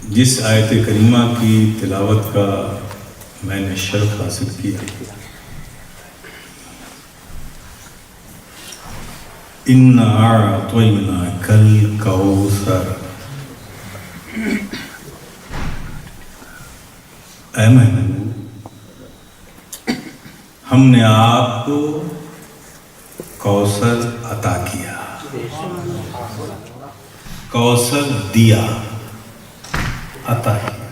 جس آیت کریمہ کی تلاوت کا میں نے شرف حاصل کیا، اِنَّا أَعْطَيْنَاكَ الْكَوْثَرَ، اے محبوب ہم نے آپ کو کوثر عطا کیا، کوثر دیا، عطا کیا۔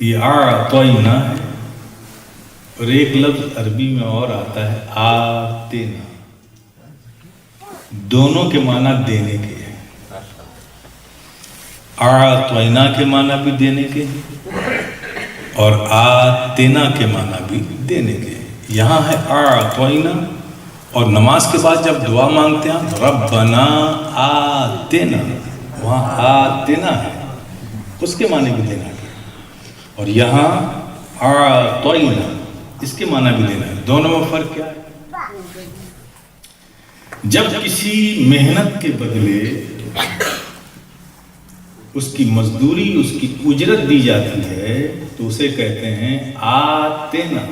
یہ اعطینا ہے اور ایک لفظ عربی میں اور آتا ہے آتینا، دونوں کے معنی دینے کے ہیں۔ اعطینا کے معنی بھی دینے کے ہیں اور آتینا کے معنی بھی دینے کے ہیں۔ یہاں ہے اعطینا، اور نماز کے بعد جب دعا مانگتے ہیں ربنا آتنا، وہاں آتنا ہے، اس کے معنی بھی دینا ہے، اور یہاں اعطینا اس کے معنی بھی دینا ہے۔ دونوں میں فرق کیا ہے؟ جب کسی محنت کے بدلے اس کی مزدوری، اس کی اجرت دی جاتی ہے تو اسے کہتے ہیں آتنا۔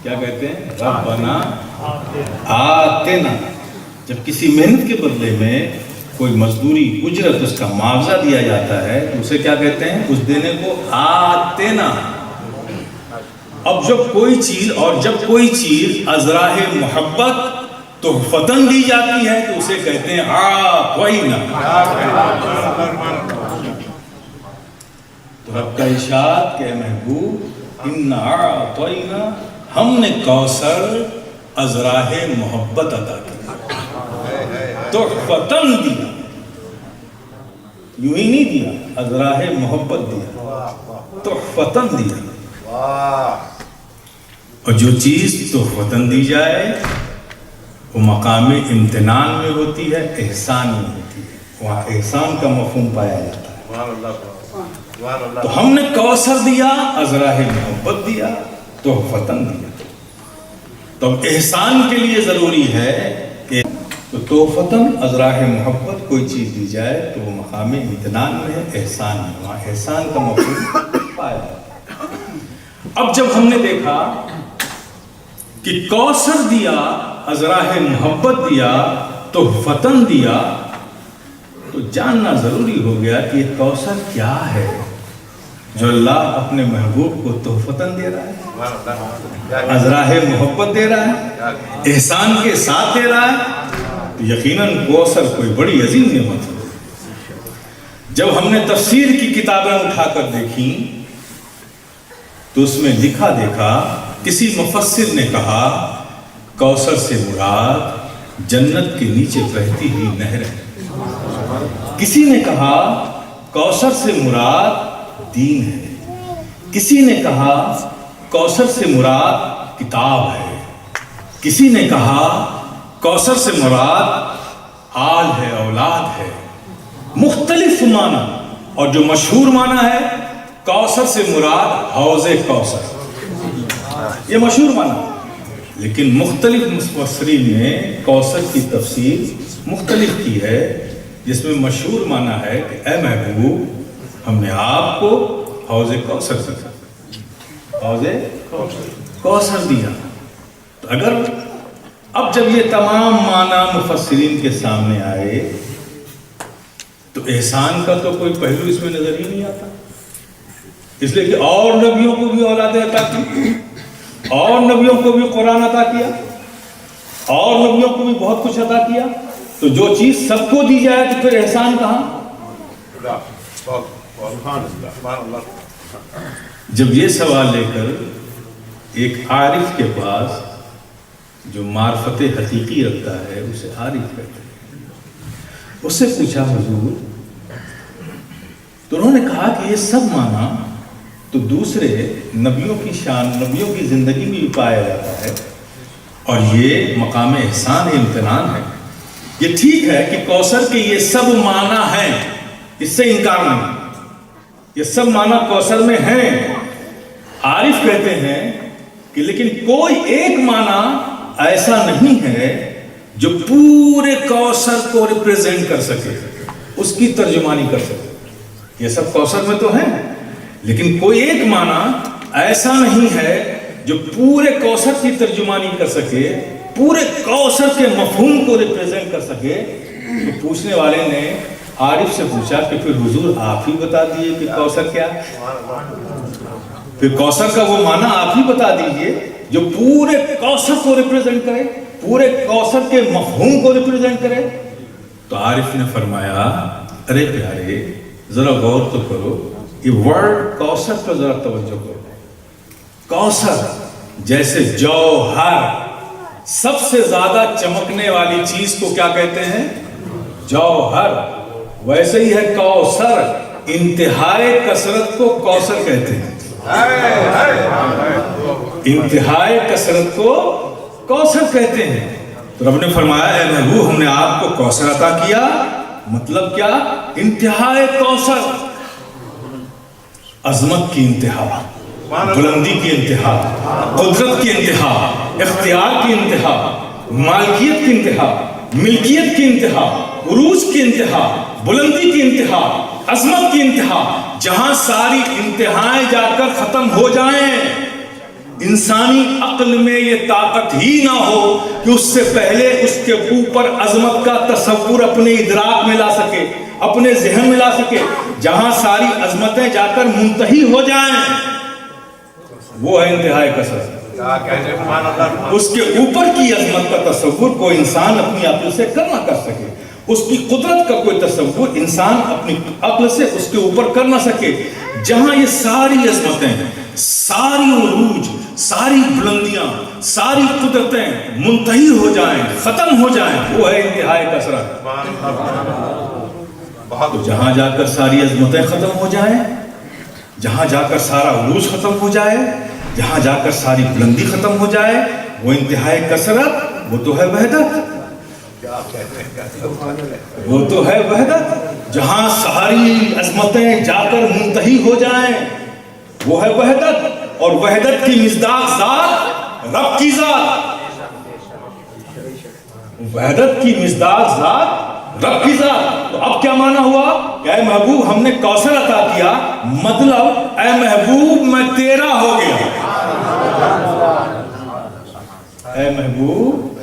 کیا کہتے ہیں؟ ربنا آتنا۔ جب کسی محنت کے بدلے میں کوئی مزدوری، اجرت، اس کا معاوضہ دیا جاتا ہے تو اسے کیا کہتے ہیں؟ اس دینے کو آتنا۔ اب جب کوئی چیز ازراہ محبت تحفتاً دی جاتی ہے تو اسے کہتے ہیں آتینا۔ تو رب کا ارشاد کہ محبوب اِنَّا أَعْطَيْنَا، ہم نے کوثر ازراہ محبت عطا کی، تحفتاً دیا، یوں ہی نہیں دیا، ازراہ محبت دیا، تحفتاً دیا۔ اور جو چیز تحفتاً دی جائے وہ مقام امتنان میں ہوتی ہے، احسان میں ہوتی ہے، وہاں احسان کا مفہوم پایا جاتا ہے۔ تو ہم نے کوثر دیا، ازراہ محبت دیا، تحفتاً دیا۔ تو احسان کے لیے ضروری ہے کہ تحفتاً ازراہ محبت کوئی چیز دی جائے تو وہ مقام امتنان میں ہے، احسان میں، وہاں احسان کا مفہوم پایا جاتا ہے۔ اب جب ہم نے دیکھا کہ کوثر دیا، ازراہ محبت دیا، تحفتاً دیا، تو جاننا ضروری ہو گیا کہ یہ کوثر کیا ہے جو اللہ اپنے محبوب کو تحفتاً دے رہا ہے، ازراہ محبت دے رہا ہے، احسان کے ساتھ دے رہا ہے، تو یقیناً کوثر کوئی بڑی عظیم نعمت ہے۔ جب ہم نے تفسیر کی کتابیں اٹھا کر دیکھیں تو اس میں دیکھا کسی مفسر نے کہا کوثر سے مراد جنت کے نیچے بہتی ہوئی نہر ہے، کسی نے کہا کوثر سے مراد دین ہے، کسی نے کہا کوثر سے مراد کتاب ہے، کسی نے کہا کوثر سے مراد آل ہے، اولاد ہے۔ مختلف معنی، اور جو مشہور معنی ہے کوثر سے مراد حوض کوثر، یہ مشہور معنی۔ لیکن مختلف مفسرین نے کوثر کی تفسیر مختلف کی ہے، جس میں مشہور معنی ہے کہ اے محبوب ہم نے آپ کو حوض کوثر دیا، حوض کوثر دیا۔ تو اگر اب جب یہ تمام معنی مفسرین کے سامنے آئے تو احسان کا تو کوئی پہلو اس میں نظر ہی نہیں آتا، اس لیے کہ اور نبیوں کو بھی اولاد عطا کی، اور نبیوں کو بھی قرآن عطا کیا، اور نبیوں کو بھی بہت کچھ عطا کیا، تو جو چیز سب کو دی جائے تو پھر احسان کہاں؟ جب یہ سوال لے کر ایک عارف کے پاس جو معرفت حقیقی رکھتا ہے اسے عارف کہتے ہیں، اس سے پوچھا حضور، تو انہوں نے کہا کہ یہ سب معنی تو دوسرے نبیوں کی شان، نبیوں کی زندگی میں بھی پایا جاتا ہے، اور یہ مقام احسان امتنان ہے۔ یہ ٹھیک ہے کہ کوثر کے یہ سب معنی ہیں، اس سے انکار نہیں، یہ سب معنی کوثر میں ہیں۔ عارف کہتے ہیں کہ لیکن کوئی ایک معنی ایسا نہیں ہے جو پورے کوثر کو ریپریزنٹ کر سکے، اس کی ترجمانی کر سکے۔ یہ سب کوثر میں تو ہیں، لیکن کوئی ایک معنی ایسا نہیں ہے جو پورے کوثر کی ترجمانی کر سکے، پورے کوثر کے مفہوم کو ریپریزنٹ کر سکے۔ تو پوچھنے والے نے عارف سے پوچھا کہ پھر حضور آپ ہی بتا دیجئے کہ کوثر کیا ہے، پھر کوثر کا وہ معنی آپ ہی بتا دیجئے جو پورے کوثر کو ریپریزنٹ کرے، پورے کوثر کے مفہوم کو ریپریزنٹ کرے۔ تو عارف نے فرمایا ارے پیارے ذرا غور تو کرو، یہ ورڈ کوثر پر ذرا توجہ کرو۔ کوثر جیسے جوہر، سب سے زیادہ چمکنے والی چیز کو کیا کہتے ہیں؟ جوہر۔ ویسے ہی ہے کوثر، انتہائی کثرت کو کوثر کہتے ہیں، انتہائی کثرت کو کوثر کہتے ہیں۔ تو رب نے فرمایا اے محبوب ہم نے آپ کو کوثر عطا کیا، مطلب کیا؟ انتہائی کوثر، عظمت کی انتہا، بلندی کی انتہا، قدرت کی انتہا، اختیار کی انتہا، مالکیت کی انتہا، ملکیت کی انتہا، عروج کی انتہا، بلندی کی انتہا، عظمت کی انتہا، جہاں ساری انتہائیں جا کر ختم ہو جائیں، انسانی عقل میں یہ طاقت ہی نہ ہو کہ اس سے پہلے اس کے اوپر عظمت کا تصور اپنے ادراک میں لا سکے، اپنے ذہن میں لا سکے، جہاں ساری عظمتیں جا کر منتہی ہو جائیں، وہ ہے انتہائی کثرت۔ اس کے اوپر کی عظمت کا تصور کوئی انسان اپنی عقل سے کر نہ کر سکے، اس کی قدرت کا کوئی تصور انسان اپنی عقل سے اس کے اوپر کر نہ سکے، جہاں یہ ساری عظمتیں، ساری عروج، ساری بلندیاں، ساری قدرتیں منتہی ہو جائیں، ختم ہو جائیں، وہ ہے انتہائی کثرت۔ تو جہاں جا کر ساری عظمتیں ختم ہو جائیں، جہاں جا کر سارا عروج ختم ہو جائے، جہاں جا کر ساری بلندی ختم ہو جائے، وہ انتہائی کثرت، وہ تو ہے وحدت، وہ تو ہے وحدت۔ جہاں ساری عظمتیں جا کر منتہی ہو جائیں، وہ ہے وحدت، اور وحدت کی مصداق ذات رب کی ذات، وحدت کی مصداق ذات رب کی ذات۔ تو اب کیا معنی ہوا کہ اے محبوب ہم نے کوثر عطا کیا، مطلب اے محبوب میں تیرا ہو گیا، اے محبوب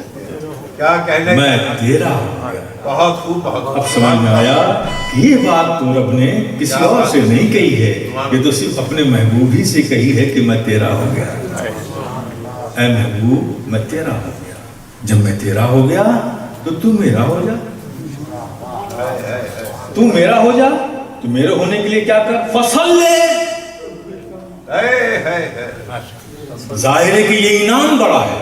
کیا کہنے میں تیرا ہو گیا۔ بہت خوب، بہت اب سمجھ میں آیا کہ یہ بات تو رب نے کسی اور سے نہیں کہی ہے، یہ تو صرف اپنے محبوب ہی سے کہی ہے کہ میں تیرا ہو گیا، اے محبوب میں تیرا ہو گیا۔ جب میں تیرا ہو گیا تو تو میرا ہو جا، تو میرا ہو جا، تو میرے ہونے کے لیے کیا کر؟ فصل لے۔ ظاہر ہے کہ یہ انعام بڑا ہے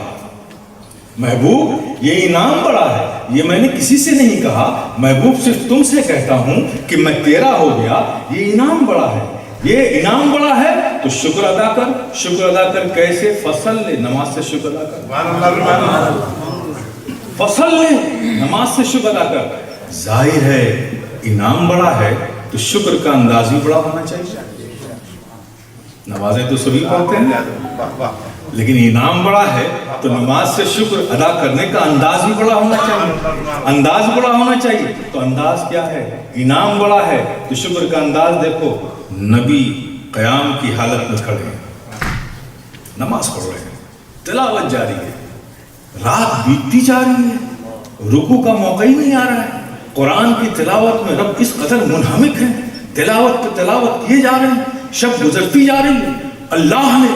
محبوب، یہ انعام بڑا ہے، یہ میں نے کسی سے نہیں کہا، محبوب صرف تم سے کہتا ہوں کہ میں تیرا ہو گیا، یہ انعام بڑا ہے، یہ انعام بڑا ہے تو شکر ادا کر۔ شکر ادا کر کیسے؟ فصل لے، نماز سے شکر ادا کر، فصل لے، نماز سے شکر ادا کر۔ ظاہر ہے انعام بڑا ہے تو شکر کا انداز بھی بڑا ہونا چاہیے۔ نمازیں تو سبھی پڑھتے ہیں، لیکن انعام بڑا ہے تو نماز سے شکر ادا کرنے کا انداز بھی بڑا ہونا چاہیے، انداز بڑا ہونا چاہیے۔ تو انداز کیا ہے؟ انعام بڑا ہے تو شکر کا انداز دیکھو، نبی قیام کی حالت میں کھڑے ہیں، نماز پڑھ رہے ہیں، تلاوت جاری ہے، رات بیتتی جا رہی ہے، رکوع کا موقع ہی نہیں آ رہا ہے، قرآن کی تلاوت میں رب اس قدر منہمک ہے، تلاوت پہ تلاوت کیے جا رہے ہیں، شب گزرتی جا رہی ہے۔ اللہ نے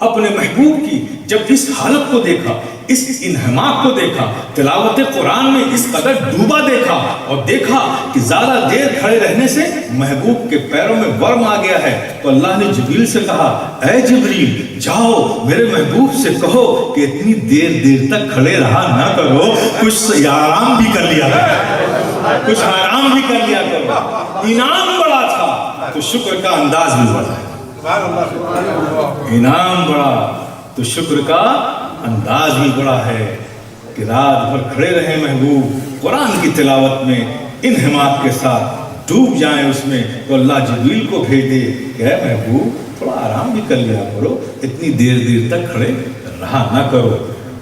اپنے محبوب کی جب اس حالت کو دیکھا، اس انہماک کو دیکھا، تلاوت قرآن میں اس قدر ڈوبا دیکھا، اور دیکھا کہ زیادہ دیر کھڑے رہنے سے محبوب کے پیروں میں ورم آ گیا ہے، تو اللہ نے جبریل سے کہا اے جبریل جاؤ میرے محبوب سے کہو کہ اتنی دیر تک کھڑے رہا نہ کرو، کچھ آرام بھی کر لیا کرو، کچھ آرام بھی کر لیا کرو۔ انعام بڑا تھا تو شکر کا انداز بھی بڑا ہے، انعام بڑا تو شکر کا انداز بھی بڑا ہے کہ رات بھر کھڑے رہیں محبوب قرآن کی تلاوت میں، انہماک کے ساتھ ڈوب جائیں اس میں، تو اللہ جبریل کو بھیج دے کہ اے محبوب تھوڑا آرام بھی کر لیا کرو، اتنی دیر تک کھڑے رہا نہ کرو۔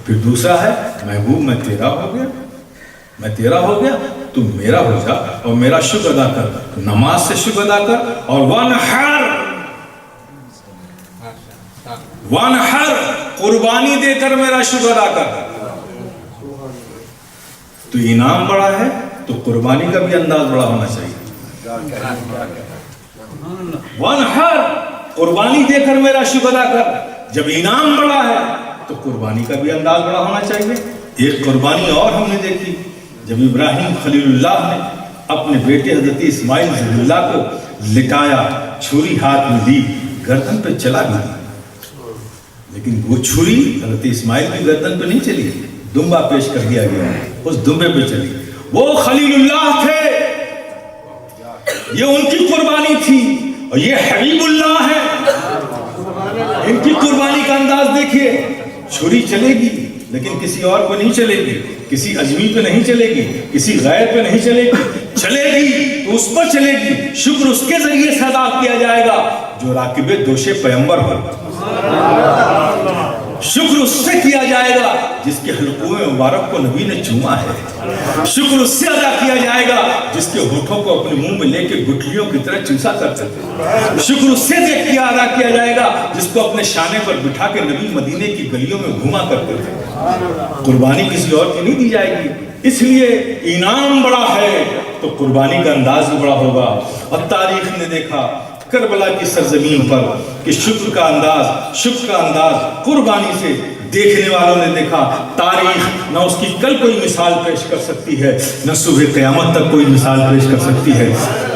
پھر دوسرا ہے محبوب میں تیرا ہو گیا، میں تیرا ہو گیا تو میرا ہو جا اور میرا شکر ادا کر، نماز سے شکر ادا کر، اور وانحر قربانی دے کر میرا شکر ادا کر۔ تو انعام بڑا ہے تو قربانی کا بھی انداز بڑا ہونا چاہیے۔ وانحر قربانی دے کر میرا شکر ادا کر، جب انعام بڑا ہے تو قربانی کا بھی انداز بڑا ہونا چاہیے۔ ایک قربانی اور ہم نے دیکھی، جب ابراہیم خلیل اللہ نے اپنے بیٹے حضرت اسماعیل ذبح اللہ کو لٹایا، چھری ہاتھ میں لی، گردن پہ چلا گیا، لیکن وہ چھری حضرت اسماعیل کی گردن پہ نہیں چلی، دمبا پیش کر دیا گیا، اس دمبے پہ چلی۔ وہ خلیل اللہ تھے، یہ ان کی قربانی تھی، اور یہ حبیب اللہ ہے، ان کی قربانی کا انداز دیکھیے۔ چھری چلے گی لیکن کسی اور کو نہیں چلے گی، کسی اجمی پہ نہیں چلے گی، کسی غیر پہ نہیں چلے گی، چلے گی تو اس پر چلے گی، شکر اس کے ذریعے سے ادا کیا جائے گا جو راکب دوش پیغمبر ہو، شکر اس سے کیا جائے گا جس کے حلقوم مبارک کو نبی نے چوما ہے، شکر اس سے ادا کیا جائے گا جس کے ہونٹوں کو اپنے منہ میں لے کے گٹھلیوں کی طرح چوسا کرتے تھے، شکر اس سے ادا کیا جائے گا جس کو اپنے شانے پر بٹھا کے نبی مدینے کی گلیوں میں گھوما کرتے تھے۔ قربانی کسی اور کی نہیں دی جائے گی، اس لیے انعام بڑا ہے تو قربانی کا انداز بھی بڑا ہوگا۔ اور تاریخ نے دیکھا کربلا کی سرزمین پر کہ شکر کا انداز قربانی سے دیکھنے والوں نے دیکھا۔ تاریخ نہ اس کی کل کوئی مثال پیش کر سکتی ہے، نہ صبح قیامت تک کوئی مثال پیش کر سکتی ہے۔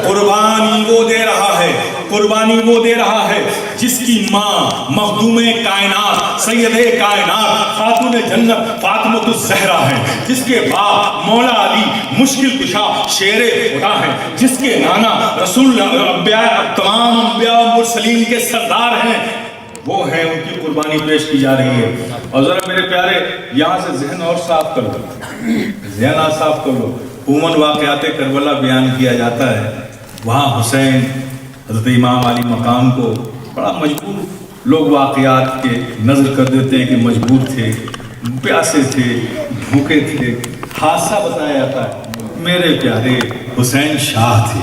قربانی وہ دے رہا ہے جس کی ماں مخدوم کائنات، سید کائنات، خاتون جنت فاطمہ الزہرا ہے، جس کے باپ مولا علی مشکل کشا شیر خدا ہے، جس کے نانا رسول تمام انبیاء و مرسلین کے سردار ہیں، وہ ہیں، ان کی قربانی پیش کی جا رہی ہے۔ اور ذرا میرے پیارے یہاں سے ذہن اور صاف کر لو، عموماً واقعات کربلا بیان کیا جاتا ہے، وہاں حسین حضرت امام علی مقام کو بڑا مجبور لوگ واقعات کے نظر کر دیتے ہیں کہ مجبور تھے، پیاسے تھے، بھوکے تھے، حادثہ بتایا جاتا ہے۔ میرے پیارے حسین شاہ تھے،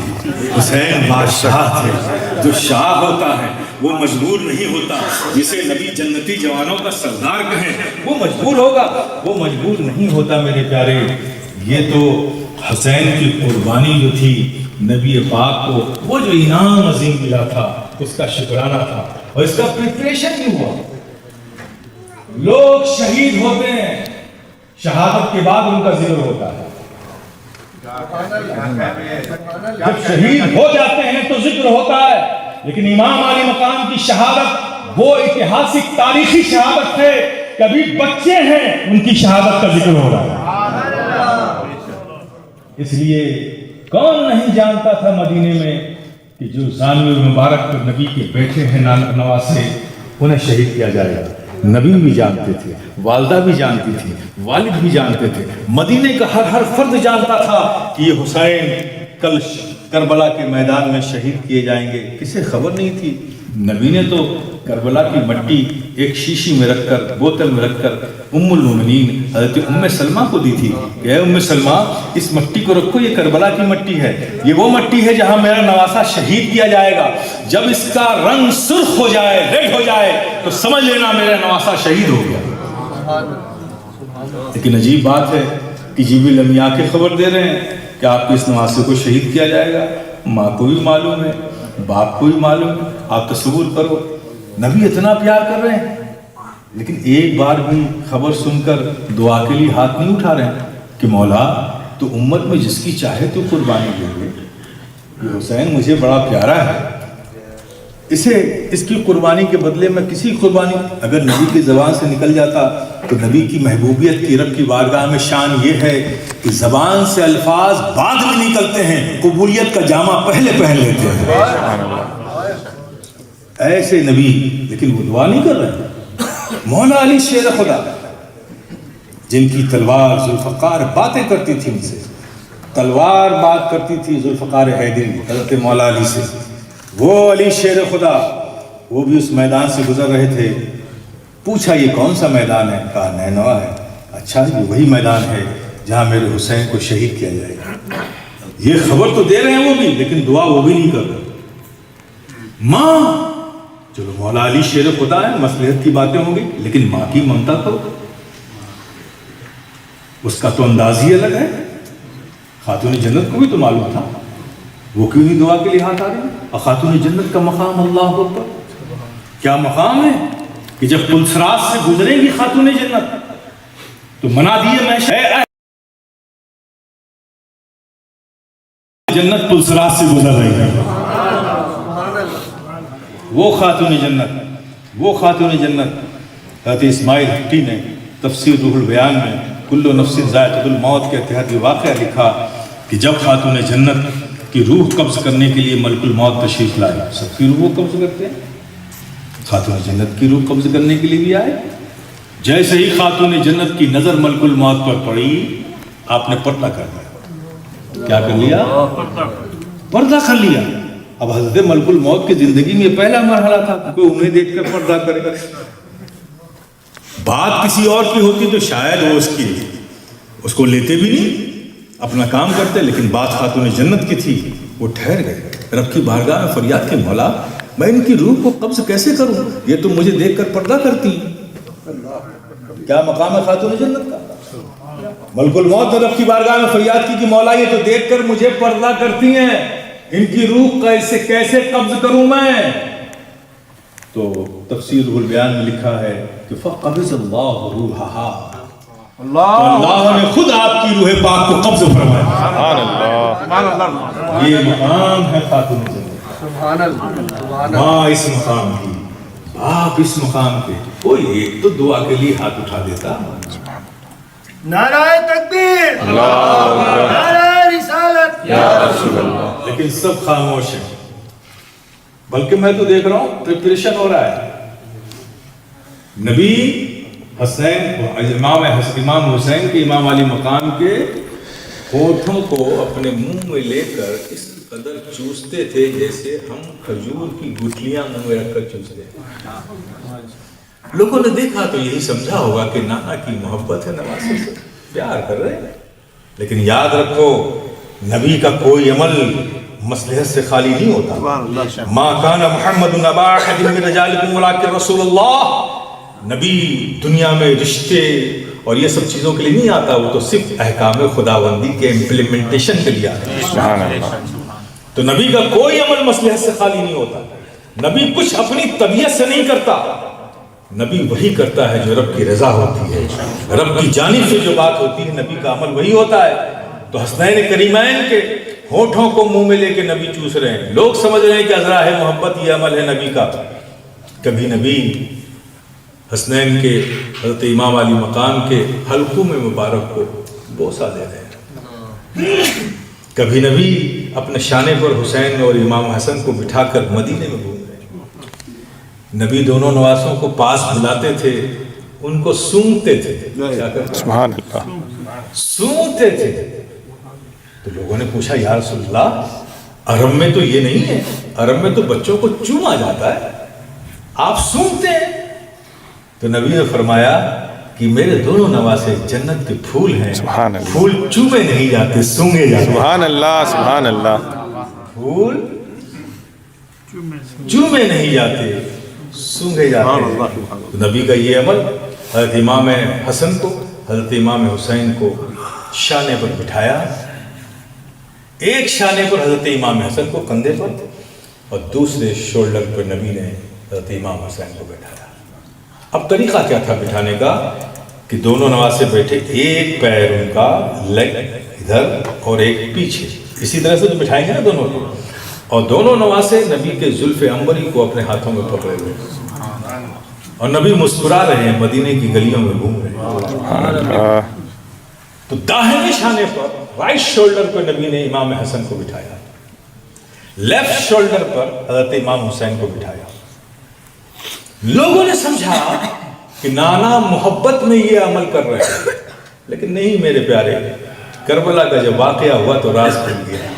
حسین بادشاہ تھے۔ جو شاہ ہوتا ہے وہ مجبور نہیں ہوتا، جسے نبی جنتی جوانوں کا سردار کہیں وہ مجبور ہوگا، وہ مجبور نہیں ہوتا میرے پیارے۔ یہ تو حسین کی قربانی جو تھی نبی پاک کو، وہ جو انعام عظیم ملا تھا اس کا شکرانہ تھا، اور اس کا پریپریشن بھی ہوا۔ لوگ شہید ہوتے ہیں، شہادت کے بعد ان کا ذکر ہوتا ہے، جب شہید ہو جاتے ہیں تو ذکر ہوتا ہے، لیکن امام علی مقام کی شہادت وہ اتہاسک تاریخی شہادت ہے، کبھی بچے ہیں ان کی شہادت کا ذکر ہو رہا ہے۔ اس لیے کون نہیں جانتا تھا مدینے میں کہ جو زانوی مبارک پر نبی کے بیٹے ہیں نواسے، انہیں شہید کیا جائے گا۔ نبی بھی جانتے تھے، والدہ بھی جانتی تھی، والد بھی جانتے تھے، مدینے کا ہر فرد جانتا تھا کہ یہ حسین کل کربلا کے میدان میں شہید کیے جائیں گے۔ کسے خبر نہیں تھی؟ نبی نے تو کربلا کی مٹی ایک شیشی میں رکھ کر، بوتل میں رکھ کر ام المومنین حضرت ام سلمہ کو دی تھی کہ اے ام سلمہ اس مٹی کو رکھو، یہ کربلا کی مٹی ہے، یہ وہ مٹی ہے جہاں میرا نواسا شہید کیا جائے گا، جب اس کا رنگ سرخ ہو جائے، ریڈ ہو جائے تو سمجھ لینا میرا نواسا شہید ہو گیا۔ لیکن عجیب بات ہے کہ جبریل امی آ کے خبر دے رہے ہیں کہ آپ کے اس نواسے کو شہید کیا جائے گا۔ ماں کو بھی معلوم ہے، باپ کو بھی معلوم ہے، آپ تصور کرو نبی اتنا پیار کر رہے ہیں، لیکن ایک بار بھی خبر سن کر دعا کے لیے ہاتھ نہیں اٹھا رہے ہیں کہ مولا تو امت میں جس کی چاہے تو قربانی دے دے، یہ حسین مجھے بڑا پیارا ہے، اس کی قربانی کے بدلے میں کسی قربانی، اگر نبی کی زبان سے نکل جاتا تو نبی کی محبوبیت کی رب کی بارگاہ میں شان یہ ہے کہ زبان سے الفاظ بعد میں نکلتے ہیں، قبولیت کا جامہ پہلے پہن لیتے ہیں، ایسے نبی، لیکن وہ دعا نہیں کر رہے۔ مولا علی شیر خدا، جن کی تلوار ذوالفقار باتیں کرتی تھی، ان سے تلوار بات کرتی تھی ذوالفقار حیدری حضرت مولا علی سے، وہ علی شیر خدا، وہ بھی اس میدان سے گزر رہے تھے۔ پوچھا یہ کون سا میدان ہے؟ کہا نینوا ہے۔ اچھا یہ وہی میدان ہے جہاں میرے حسین کو شہید کیا جائے گا. یہ خبر تو دے رہے ہیں وہ بھی، لیکن دعا وہ بھی نہیں کر رہے. ماں، چلو مولا علی شیر خدا ہے، مصلحت کی باتیں ہوں گی، لیکن ماں کی ممتا تو اس کا تو انداز ہی الگ ہے. خاتون جنت کو بھی تو معلوم تھا، وہ کیوں نہیں دعا کے لیے ہاتھ آ رہی ہیں. اور خاتون جنت کا مقام اللہ اکبر کیا مقام ہے کہ جب پلسرات سے گزریں گی خاتون جنت تو منا دیے میں جنت پلسرات سے گزر رہی ہے. وہ خاتون جنت حضرت اسماعیل حقی نے تفسیر روح البیان میں کل نفس ذائقۃ الموت کے تحت یہ واقعہ لکھا کہ جب خاتون جنت کی روح قبض کرنے کے لیے ملک الموت تشریف لائے. سب کی روح وہ قبض کرتے ہیں، خاتون جنت کی روح قبض کرنے کے لیے بھی آئے. جیسے ہی خاتون جنت کی نظر ملک الموت پر پڑی، آپ نے پردہ کر دیا. کیا کر لیا؟ پردہ کر لیا. اب حضرت ملک الموت کی زندگی میں یہ پہلا مرحلہ تھا کہ کوئی انہیں دیکھ کر پردہ کرے. بات کسی اور کی ہوتی تو شاید وہ اس کو لیتے بھی نہیں، اپنا کام کرتے، لیکن بات خاتون جنت کی تھی. وہ ٹھہر گئے، رب کی بارگاہ میں فریاد کی، مولا میں ان کی روح کو قبض کیسے کروں، یہ تو مجھے دیکھ کر پردہ کرتی. کیا مقام ہے خاتون جنت کا؟ ملک الموت نے رب کی بارگاہ میں فریاد کی کہ مولا یہ تو دیکھ کر مجھے پردہ کرتی ہیں، ان کی روح کیسے قبض کروں میں. تو تفسیر روح البیان میں لکھا ہے کہ فقبض اللہ روحہا، اللہ نے خود آپ کی روح پاک کو قبض فرمایا. سبحان اللہ. یہ مقام ہے خاتون جنت. ماں اس مقام کی، آپ اس مقام کے. کوئی ایک تو دعا کے لیے ہاتھ اٹھا دیتا. نعرہ تکبیر، نعرہ رسالت، یا رسول اللہ. لیکن سب خاموش ہیں. بلکہ میں تو دیکھ رہا ہوں پریپریشن ہو رہا ہے. نبی حسین، امام حسین کے امام علی مقام کے ہونٹوں کو اپنے منہ میں لے کر اس قدر چوستے تھے جیسے ہم کھجور کی گٹھلیاں منہ میں رکھ کر چوستے ہیں. لوگوں نے دیکھا تو یہی سمجھا ہوگا کہ نانا کی محبت ہے، نواسے سے پیار کر رہے ہیں. لیکن یاد رکھو نبی کا کوئی عمل مصلحت سے خالی نہیں ہوتا. ما کان محمد ابا احد من رجالکم ولکن رسول اللہ. نبی دنیا میں رشتے اور یہ سب چیزوں کے لیے نہیں آتا، وہ تو صرف احکام خداوندی کے امپلیمنٹیشن کے لیے آتا ہے. تو نبی کا کوئی عمل مصلحت سے خالی نہیں ہوتا. نبی کچھ اپنی طبیعت سے نہیں کرتا، نبی وہی کرتا ہے جو رب کی رضا ہوتی ہے، رب کی جانب سے جو بات ہوتی ہے نبی کا عمل وہی ہوتا ہے. تو حسنین کریمین کے ہونٹوں کو منہ میں لے کے نبی چوس رہے ہیں. لوگ سمجھ رہے ہیں کہ عذرا ہے محبت، یہ عمل ہے نبی کا. کبھی نبی حسنین کے حضرت امام علی مقام کے حلقوں میں مبارک کو بوسہ دے رہے ہیں. کبھی نبی اپنے شانے پر حسین اور امام حسن کو بٹھا کر مدینے میں گھوم رہے ہیں. نبی دونوں نواسوں کو پاس بلاتے تھے، ان کو سونگتے تھے. کیا کرتے؟ سبحان اللہ. سونگتے تھے. تو لوگوں نے پوچھا یا رسول اللہ عرب میں تو یہ نہیں ہے، عرب میں تو بچوں کو چوما جاتا ہے، آپ سونگتے ہیں. تو نبی نے فرمایا کہ میرے دونوں نواسے جنت کے پھول ہیں، پھول چومے نہیں جاتے، سونگے جاتے. سبحان اللہ. سبحان اللہ. پھول چومے نہیں جاتے، سونگے جاتے ہیں. نبی کا یہ عمل حضرت امام حسن کو حضرت امام حسین کو شانے پر بٹھایا. ایک شانے پر حضرت امام حسن کو کندھے پر اور دوسرے شولڈر پر نبی نے حضرت امام حسین کو بٹھایا. اب طریقہ کیا تھا بٹھانے کا کہ دونوں نواسے بیٹھے، ایک پیر ان کا لیگ ادھر اور ایک پیچھے، اسی طرح سے تو بٹھائیں گے نا دونوں کو. اور دونوں نواسے نبی کے زلف عنبری کو اپنے ہاتھوں میں پکڑے ہوئے اور نبی مسکرا رہے ہیں، مدینے کی گلیوں میں گھوم رہے ہیں. تو داہنے شانے پر رائٹ شولڈر پر نبی نے امام حسن کو بٹھایا، لیفٹ شولڈر پر حضرت امام حسین کو بٹھایا. لوگوں نے سمجھا کہ نانا محبت میں یہ عمل کر رہے ہیں، لیکن نہیں میرے پیارے. کربلا کا جب واقعہ ہوا تو راز کھل گیا.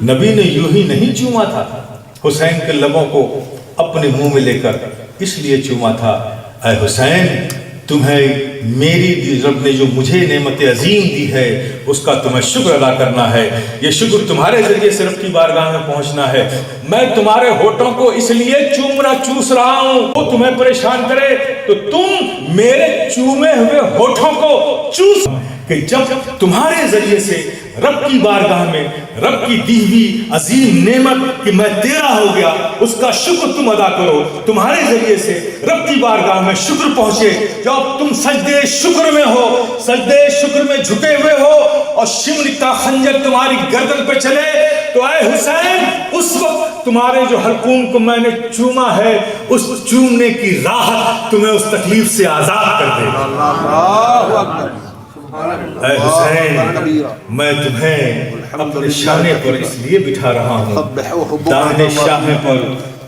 نبی نے یوں ہی نہیں چوما تھا حسین کے لبوں کو اپنے منہ میں لے کر، اس لیے چوما تھا اے حسین تمہیں میری رب نے جو مجھے نعمت عظیم دی ہے اس کا تمہیں شکر ادا کرنا ہے. یہ شکر تمہارے ذریعے سے رب کی بارگاہ میں پہنچنا ہے. میں تمہارے ہونٹوں کو اس لیے چوس رہا ہوں وہ تمہیں پریشان کرے تو تم میرے چومے ہوئے ہونٹوں کو چوس کہ جب تمہارے ذریعے سے رب کی بارگاہ میں رب کی دی ہوئی عظیم نعمت کہ میں تیرا ہو گیا اس کا شکر تم ادا کرو. تمہارے ذریعے سے رب کی بارگاہ میں شکر پہنچے. جب تم سجدے شکر میں ہو, سجدے شکر میں جھکے ہوئے ہو اور شمر کا خنجر تمہاری گردن پہ چلے تو اے حسین اس وقت تمہارے جو حلقوم کو میں نے چوما ہے اس چومنے کی راحت تمہیں اس تکلیف سے آزاد کر دے گا. اے حسین میں تمہیں اپنے شانے پر اس لیے بٹھا رہا ہوں, داہنے شانے پر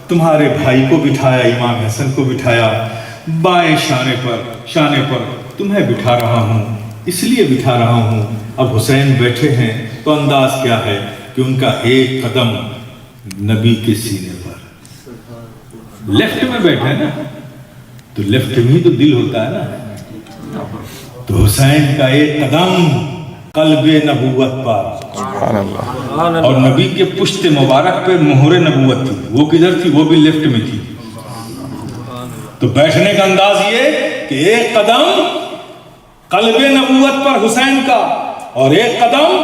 تمہارے بھائی کو بٹھایا, امام حسن کو بٹھایا, بائیں شانے پر تمہیں بٹھا رہا ہوں, اس لیے بٹھا رہا ہوں. اب حسین بیٹھے ہیں تو انداز کیا ہے کہ ان کا ایک قدم نبی کے سینے پر, لیفٹ میں بیٹھے نا تو لیفٹ میں ہی تو دل ہوتا ہے نا, تو حسین کا ایک قدم قلب نبوت پر اور نبی کے پشت مبارک پہ مہر نبوت تھی. وہ کدھر تھی؟ وہ بھی لیفٹ میں تھی. تو بیٹھنے کا انداز یہ کہ ایک قدم قلب نبوت پر حسین کا اور ایک قدم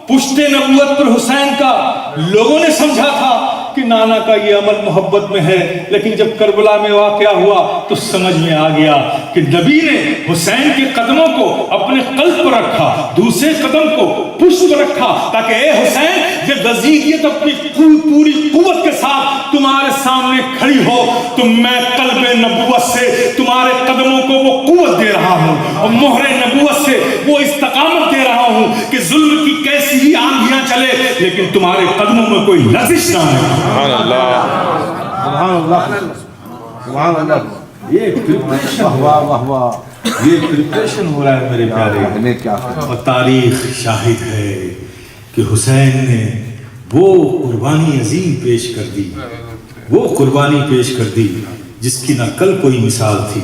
پشت نبوت پر حسین کا. لوگوں نے سمجھا تھا کہ نانا کا یہ عمل محبت میں ہے, لیکن جب کربلا میں واقعہ ہوا تو سمجھ میں آ گیا کہ نبی نے حسین کے قدموں کو اپنے قلب پر رکھا, دوسرے قدم کو پشت پر رکھا تاکہ اے حسین یہ غزیدیت اپنی پوری قوت کے ساتھ تمہارے سامنے کھڑی ہو تو میں قلب نبوت سے تمہارے قدموں کو وہ قوت دے رہا ہوں اور مہر نبوت سے وہ استقامت دے رہا ہوں کہ ظلم کی کیسی ہی آندھیاں چلے لیکن تمہارے قدموں میں کوئی لرزش نہ ہے. سبحان اللہ, سبحان اللہ, سبحان اللہ. یہ پریپریشن ہو رہا ہے میرے پیارے, اور تاریخ شاہد ہے کہ حسین نے وہ قربانی عظیم پیش کر دی, وہ قربانی پیش کر دی جس کی نہ کل کوئی مثال تھی,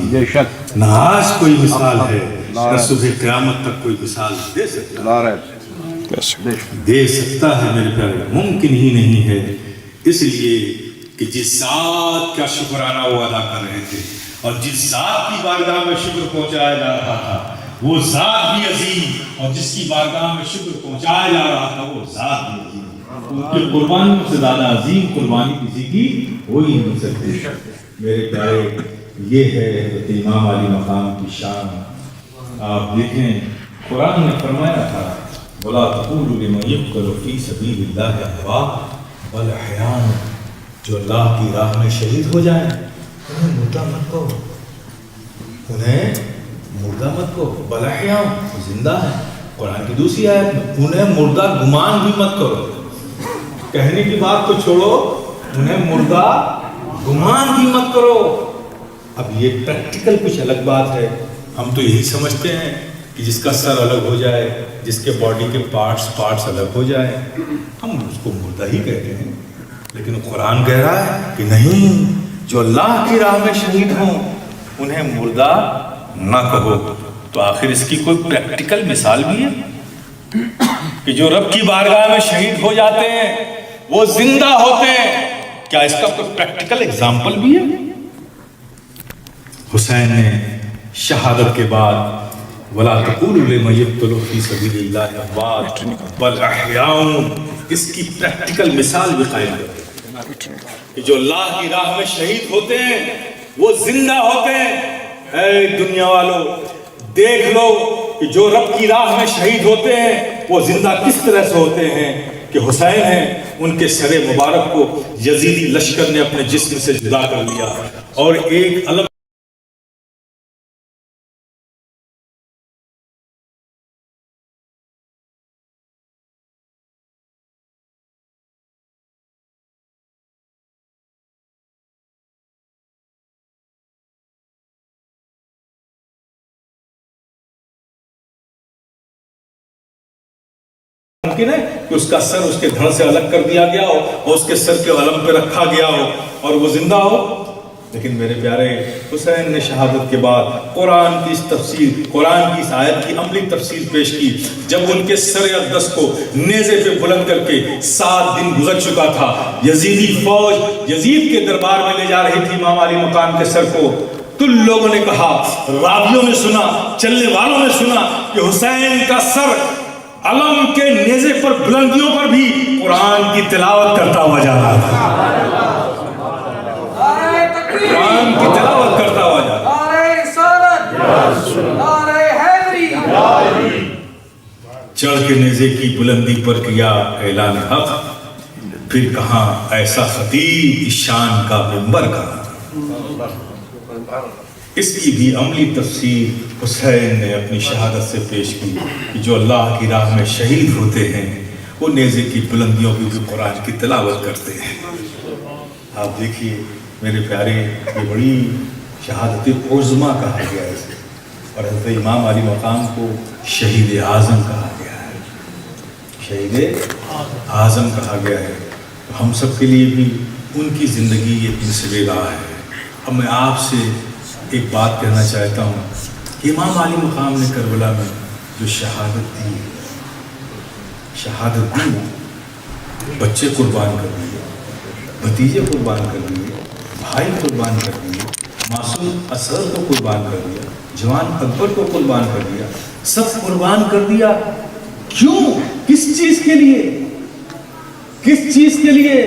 نہ آج کوئی مثال ہے, نہ صبح قیامت تک کوئی مثال دے سکتا ہے میرے پیارے, ممکن ہی نہیں ہے. اس لیے کہ جس ذات کا شکرانہ وہ ادا کر رہے تھے اور جس ذات کی بارگاہ میں شکر پہنچایا جا رہا تھا وہ ذات بھی عظیم, اور جس کی بارگاہ میں شکر پہنچایا جا رہا تھا وہ ذات بھی عظیم. ان کی قربانیوں سے زیادہ عظیم قربانی کسی کی ہو ہی نہیں سکتی. میرے پیارے یہ ہے حضرت امام علی مقام کی شان. آپ دیکھیں قرآن نے فرمایا تھا وَلَا تَقُولُوا لِمَنْ يُقْتَلُ فِي سَبِيلِ اللَّهِ أَمْوَاتٌ بل احیاء, جو اللہ کی راہ میں شہید ہو جائیں انہیں مردہ مت کہو, انہیں مردہ مت کہو, بل احیاء زندہ ہے. قرآن کی دوسری آیت میں انہیں مردہ گمان بھی مت کرو. کہنے کی بات تو چھوڑو, انہیں مردہ گمان بھی مت کرو. اب یہ پریکٹیکل کچھ الگ بات ہے. ہم تو یہی سمجھتے ہیں کہ جس کا سر الگ ہو جائے, جس کے باڈی کے پارٹس الگ ہو جائے, ہم اس کو مردہ ہی کہتے ہیں. لیکن قرآن کہہ رہا ہے کہ نہیں, جو اللہ کی راہ میں شہید ہوں انہیں مردہ نہ کہو. تو آخر اس کی کوئی پریکٹیکل مثال بھی ہے کہ جو رب کی بارگاہ میں شہید ہو جاتے ہیں وہ زندہ ہوتے ہیں, کیا اس کا کوئی پریکٹیکل ایگزامپل بھی ہے؟ حسین نے شہادت کے بعد وَلَا تَقُولُوا لِمَنْ يُقْتَلُ فِي سَبِيلِ اللَّهِ أَمْوَاتٌ بَلْ أَحْيَاءٌ, اس کی پریکٹیکل مثال بھی قائم کرتے ہیں کہ جو اللہ کی راہ میں شہید ہوتے ہیں وہ زندہ ہوتے ہیں. اے دنیا والوں دیکھ لو کہ جو رب کی راہ میں شہید ہوتے ہیں وہ زندہ کس طرح سے ہوتے ہیں کہ حسین ہیں, ان کے سر مبارک کو یزیدی لشکر نے اپنے جسم سے جدا کر لیا اور ایک الگ ممکن ہے کہ اس کا سر اس کے دھڑ سے الگ کر دیا گیا ہو اور اس کے سر کے علم پہ رکھا گیا ہو اور وہ زندہ ہو. لیکن میرے پیارے حسین نے شہادت کے بعد قرآن کی اس تفسیر، قرآن کی اس آیت کی عملی تفسیر پیش کی. جب ان کے سر اقدس کو نیزے پہ بلند کر کے 7 دن گزر چکا تھا، یزیدی فوج یزید کے دربار میں لے جا رہی تھی امام علی مقام کے سر کو، تو لوگوں نے کہا، راویوں نے سنا، چلنے والوں نے سنا کہ حسین کا سر علم کے نیزے پر بلندیوں پر بھی قرآن کی تلاوت کرتا ہوا جا رہا تھا. قرآن کی تلاوت کرتا ہوا جا رہا. چڑھ کے نیزے کی بلندی پر کیا اعلان حق، پھر کہاں ایسا خطیب شان کا منبر کہاں. اس کی بھی عملی تفسیر حسین نے اپنی شہادت سے پیش کی کہ جو اللہ کی راہ میں شہید ہوتے ہیں وہ نیزے کی بلندیوں کی بھی قرآن کی تلاوت کرتے ہیں. آپ دیکھیے میرے پیارے، یہ بڑی شہادت عظمیٰ کہا گیا ہے اسے، اور حضرت امام علی مقام کو شہید اعظم کہا گیا ہے. شہید اعظم کہا گیا ہے. ہم سب کے لیے بھی ان کی زندگی ایک مثل راہ ہے. اب میں آپ سے ایک بات کہنا چاہتا ہوں کہ امام علی مقام نے کربلا میں جو شہادت دی، بچے قربان کر دیے، بھتیجے قربان کر دیے، بھائی قربان کر دیے، معصوم اصغر کو قربان کر دیا، جوان اکبر کو قربان کر دیا، سب قربان کر دیا. کیوں؟ کس چیز کے لیے؟ کس چیز کے لیے؟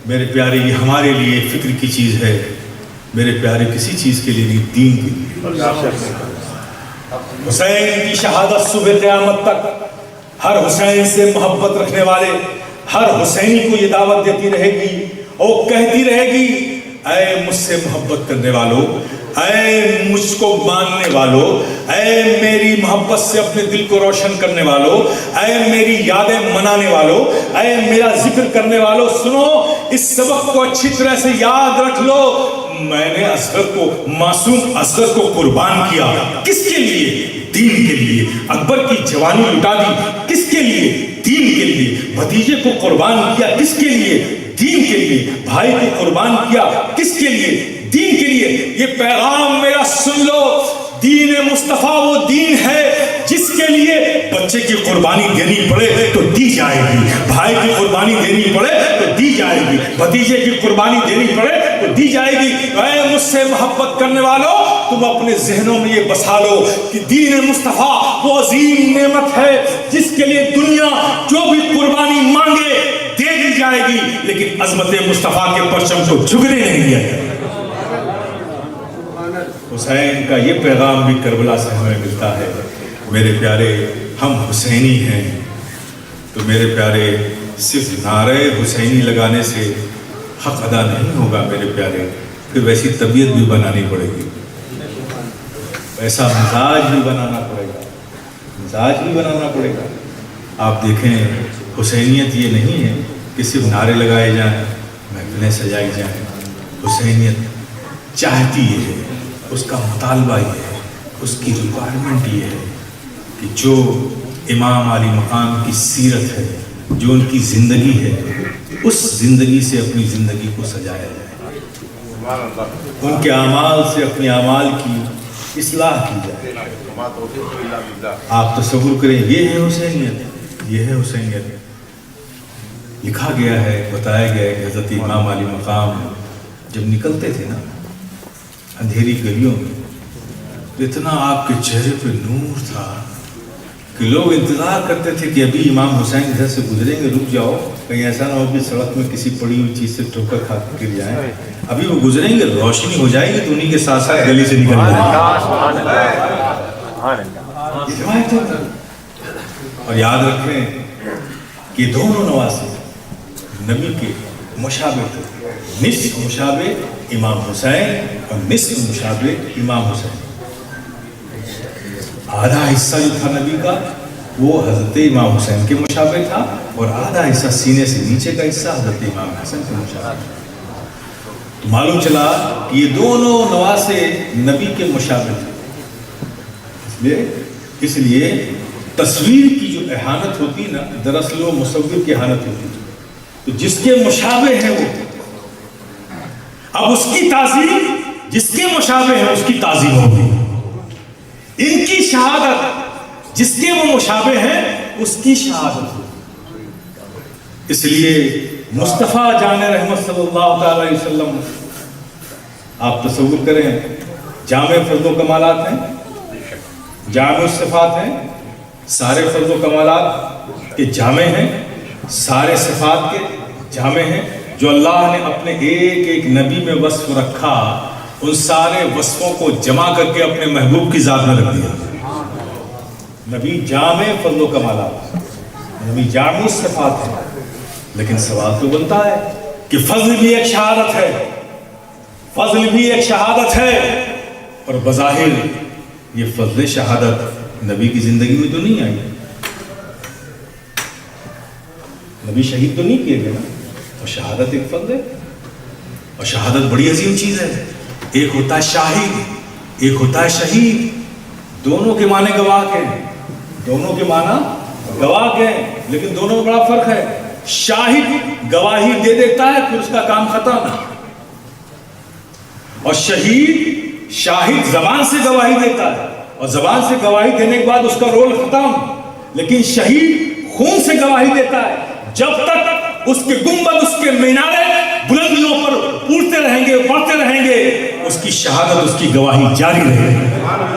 میرے پیارے، یہ ہمارے لیے فکر کی چیز ہے. میرے پیارے، کسی چیز کے لیے نہیں، دین کے لیے. حسین کی شہادت صبح قیامت تک ہر حسین سے محبت رکھنے والے ہر حسینی کو یہ دعوت دیتی رہے گی اور کہتی رہے گی، اے مجھ سے محبت کرنے والوں، اے مجھ کو ماننے والوں، اے میری محبت سے اپنے دل کو روشن کرنے والوں، اے میری یادیں منانے والوں، اے میرا ذکر کرنے والوں، سنو اس سبق کو اچھی طرح سے یاد رکھ لو. میں نے اصغر کو، معصوم اصغر کو قربان کیا. کس کے لیے؟ دین کے لیے. اکبر کی جوانی لٹا دی. کس کے لیے؟ دین کے لیے. بھتیجے کو قربان کیا. کس کے لیے؟ دین کے لیے. بھائی کو قربان کیا. کس کے لیے؟ دین کے لیے. یہ پیغام میرا سن لو، دین مصطفیٰ وہ دین ہے جس کے لیے بچے کی قربانی دینی پڑے تو دی جائے گی، بھائی کی قربانی دینی پڑے تو دی جائے گی، بھتیجے کی قربانی دینی پڑے تو دی جائے گی. اے مجھ سے محبت کرنے والوں، تم اپنے ذہنوں میں یہ بسا لو کہ دین مصطفیٰ وہ عظیم نعمت ہے جس کے لیے دنیا جو بھی قربانی مانگے دے دی جائے گی، لیکن عظمت مصطفیٰ کے پرچم کو جھکنے نہیں دیا جائے گا. حسین کا یہ پیغام بھی کربلا سے ہمیں ملتا ہے. میرے پیارے، ہم حسینی ہیں تو میرے پیارے صرف نعرہ حسینی لگانے سے حق ادا نہیں ہوگا. میرے پیارے، پھر ویسی طبیعت بھی بنانی پڑے گی، ایسا مزاج بھی بنانا پڑے گا، مزاج بھی بنانا پڑے گا. آپ دیکھیں، حسینیت یہ نہیں ہے کہ صرف نعرے لگائے جائیں، محفلیں سجائی جائیں. حسینیت چاہتی یہ ہے، اس کا مطالبہ یہ ہے، اس کی ریکوائرمنٹ یہ ہے کہ جو امام علی مقام کی سیرت ہے، جو ان کی زندگی ہے، اس زندگی سے اپنی زندگی کو سجایا جائے، ان کے اعمال سے اپنے اعمال کی اصلاح کی جائے. آپ تصور کریں، یہ ہے حسینیت، یہ ہے حسینیت. لکھا گیا ہے، بتایا گیا ہے کہ حضرت امام علی مقام جب نکلتے تھے نا اندھیری گلیوں میں، تو اتنا آپ کے چہرے پہ نور تھا کہ لوگ انتظار کرتے تھے کہ ابھی امام حسین ادھر سے گزریں گے، رک جاؤ، کہیں ایسا نہ ہو کہ سڑک میں کسی پڑی ہوئی چیز سے ٹھوکر کھا کے گر جائیں. ابھی وہ گزریں گے، روشنی ہو جائے گی تو انہیں کے ساتھ ساتھ گلی سے نکل جائیں گے. اور یاد رکھیں کہ دونوں نواسے نبی کے مشابہ تھے، نصف مشابہ امام حسین اور نصف مشابہ امام حسین. آدھا حصہ جو تھا نبی کا وہ حضرت امام حسین کے مشابہ تھا، اور آدھا حصہ سینے سے نیچے کا حصہ حضرت امام حسین کے مشابہ تھا. تو معلوم چلا کہ یہ دونوں نواسے نبی کے مشابہ تھے. اس لیے تصویر کی جو احانت ہوتی نا، دراصل وہ مصور کی احانت ہوتی. تو جس کے مشابہ ہیں وہ، اب اس کی تعظیم جس کے مشابہ ہے اس کی تعظیم ہوگی، ان کی شہادت جس کے وہ مشابہ ہیں اس کی شہادت ہوگی۔ اس لیے مصطفیٰ جان رحمت صلی اللہ تعالی علیہ وسلم، آپ تصور کریں، جامع فضل و کمالات ہیں، جامع صفات ہیں، سارے فضل و کمالات کے جامع ہیں، سارے صفات کے جامع ہیں، جو اللہ نے اپنے ایک ایک نبی میں وصف رکھا، ان سارے وصفوں کو جمع کر کے اپنے محبوب کی ذات میں رکھ دیا۔ نبی جامع فضل و کمالات، نبی جامع صفات ہے، لیکن سوال تو بنتا ہے کہ فضل بھی ایک شہادت ہے، فضل بھی ایک شہادت ہے، اور بظاہر یہ فضل شہادت نبی کی زندگی میں تو نہیں آئی، نبی شہید تو نہیں کیے گئے نا، اور شہادت ایک فضل ہے، اور شہادت بڑی عظیم چیز ہے۔ ایک ہوتا ہے شاہد، ایک ہوتا ہے شہید، دونوں کے معنی گواہ کے ہیں، دونوں کے معنی گواہ کے ہیں، لیکن دونوں میں بڑا فرق ہے۔ شاہد گواہی دے دیتا ہے، پھر اس کا کام ختم، اور شاہد زبان سے گواہی دیتا ہے، اور زبان سے گواہی دینے کے بعد اس کا رول ختم، لیکن شہید خون سے گواہی دیتا ہے، جب تک اس کے گنبد، اس کے مینارے بلندیوں پر پورتے رہیں گے، بڑھتے رہیں گے، اس کی شہادت، اس کی گواہی جاری رہے گی،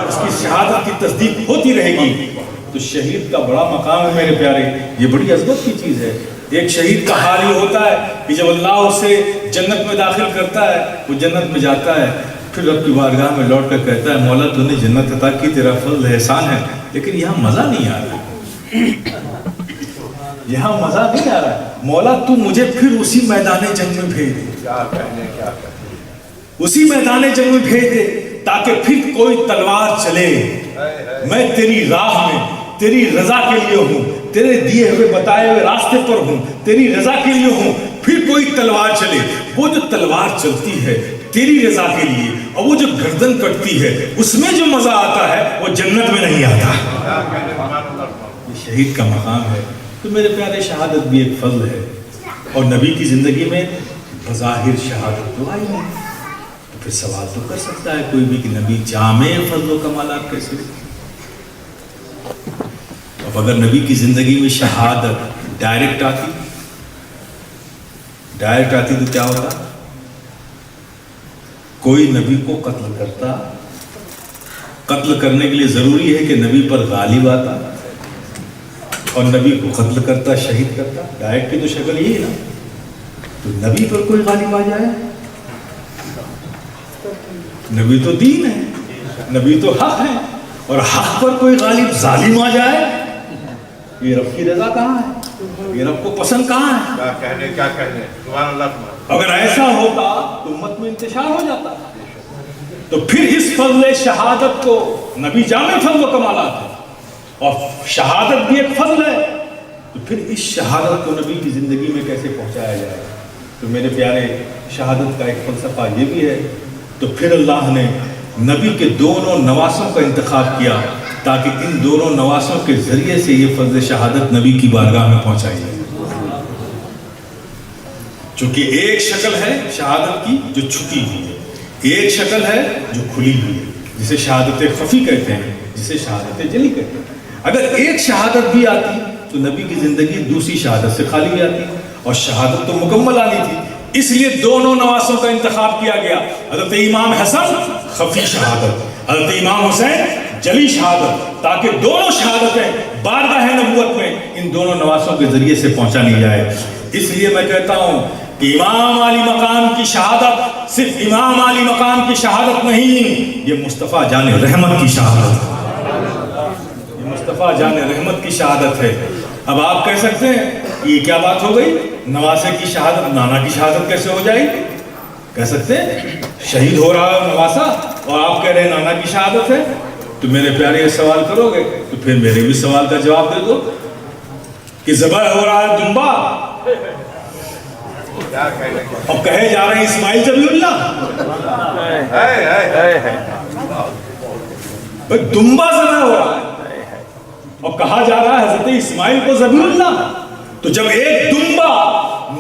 اس کی شہادت کی تصدیق ہوتی رہے گی۔ تو شہید کا بڑا مقام ہے میرے پیارے، یہ بڑی عظمت کی چیز ہے۔ ایک شہید کا حال یہ ہوتا ہے کہ جب اللہ اسے جنت میں داخل کرتا ہے، وہ جنت میں جاتا ہے، پھر رب کی بارگاہ میں لوٹ کر کہتا ہے مولا تو نے جنت عطا کی، تیرا فضل احسان ہے، لیکن یہاں مزہ نہیں آ رہا، یہاں مزہ نہیں آ رہا، مولا تو مجھے پھر اسی میدان جنگ میں بھیج دے، اسی میدان جنگ میں بھیج دے، تاکہ پھر کوئی تلوار چلے، میں تیری راہ میں تیری رضا کے لیے ہوں، تیرے دیے ہوئے بتائے ہوئے راستے پر ہوں، تیری رضا کے لیے ہوں، پھر کوئی تلوار چلے۔ وہ جو تلوار چلتی ہے تیری رضا کے لیے، اور وہ جو گردن کٹتی ہے اس میں جو مزہ آتا ہے وہ جنت میں نہیں آتا۔ یہ شہید کا مقام ہے۔ تو میرے پیارے، شہادت بھی ایک فضل ہے، اور نبی کی زندگی میں بظاہر شہادت تو آئی نہیں، تو پھر سوال تو کر سکتا ہے کوئی بھی کہ نبی جامع فضل و کمالات کیسے؟ اب اگر نبی کی زندگی میں شہادت ڈائریکٹ آتی تو کیا ہوتا؟ کوئی نبی کو قتل کرتا، قتل کرنے کے لیے ضروری ہے کہ نبی پر غالب آتا، اور نبی کو قتل کرتا، شہید کرتا، ڈائریکٹ کی تو شکل یہی نا۔ تو نبی پر کوئی غالب آ جائے، نبی تو دین ہے، نبی تو حق ہے، اور حق پر کوئی غالب ظالم آ جائے، یہ رب کی رضا کہاں ہے؟ یہ رب کو پسند کہاں ہے؟ کیا کہنے سبحان اللہ۔ اگر ایسا ہوتا تو امت میں انتشار ہو جاتا۔ تو پھر اس فضل شہادت کو، نبی جامع فضل و کمالات ہے، اور شہادت بھی ایک فضل ہے، تو پھر اس شہادت کو نبی کی زندگی میں کیسے پہنچایا جائے؟ تو میرے پیارے، شہادت کا ایک فلسفہ یہ بھی ہے۔ تو پھر اللہ نے نبی کے دونوں نواسوں کا انتخاب کیا، تاکہ ان دونوں نواسوں کے ذریعے سے یہ فضل شہادت نبی کی بارگاہ میں پہنچائی جائے۔ چونکہ ایک شکل ہے شہادت کی جو چھپی ہوئی ہے، ایک شکل ہے جو کھلی ہوئی ہے، جسے شہادت خفی کہتے ہیں، جسے شہادت جلی کہتے ہیں۔ اگر ایک شہادت بھی آتی تو نبی کی زندگی دوسری شہادت سے خالی بھی آتی، اور شہادت تو مکمل آنی تھی، اس لیے دونوں نواسوں کا انتخاب کیا گیا۔ حضرت امام حسن خفی شہادت، حضرت امام حسین جلی شہادت، تاکہ دونوں شہادتیں بارگاہ نبوت میں ان دونوں نواسوں کے ذریعے سے پہنچانی جائے۔ اس لیے میں کہتا ہوں کہ امام علی مقام کی شہادت صرف امام علی مقام کی شہادت نہیں، یہ مصطفیٰ جان رحمت کی شہادت ہے، یہ مصطفیٰ جان رحمت کی شہادت ہے۔ اب آپ کہہ سکتے ہیں یہ کیا بات ہو گئی، نواسے کی شہادت نانا کی شہادت کیسے ہو جائے؟ کہہ سکتے ہیں شہید ہو رہا ہے نواسا اور آپ کہہ رہے ہیں نانا کی شہادت ہے؟ تو میرے پیارے یہ سوال کرو گے تو پھر میرے بھی سوال کا جواب دے دو کہ ذبح ہو رہا ہے دمبا اور کہے جا رہے ہیں اسماعیل ذبیح اللہ، دمبا ذبح ہو رہا ہے اور کہا جا رہا ہے حضرت اسماعیل کو ذبیح اللہ۔ تو جب ایک دمبا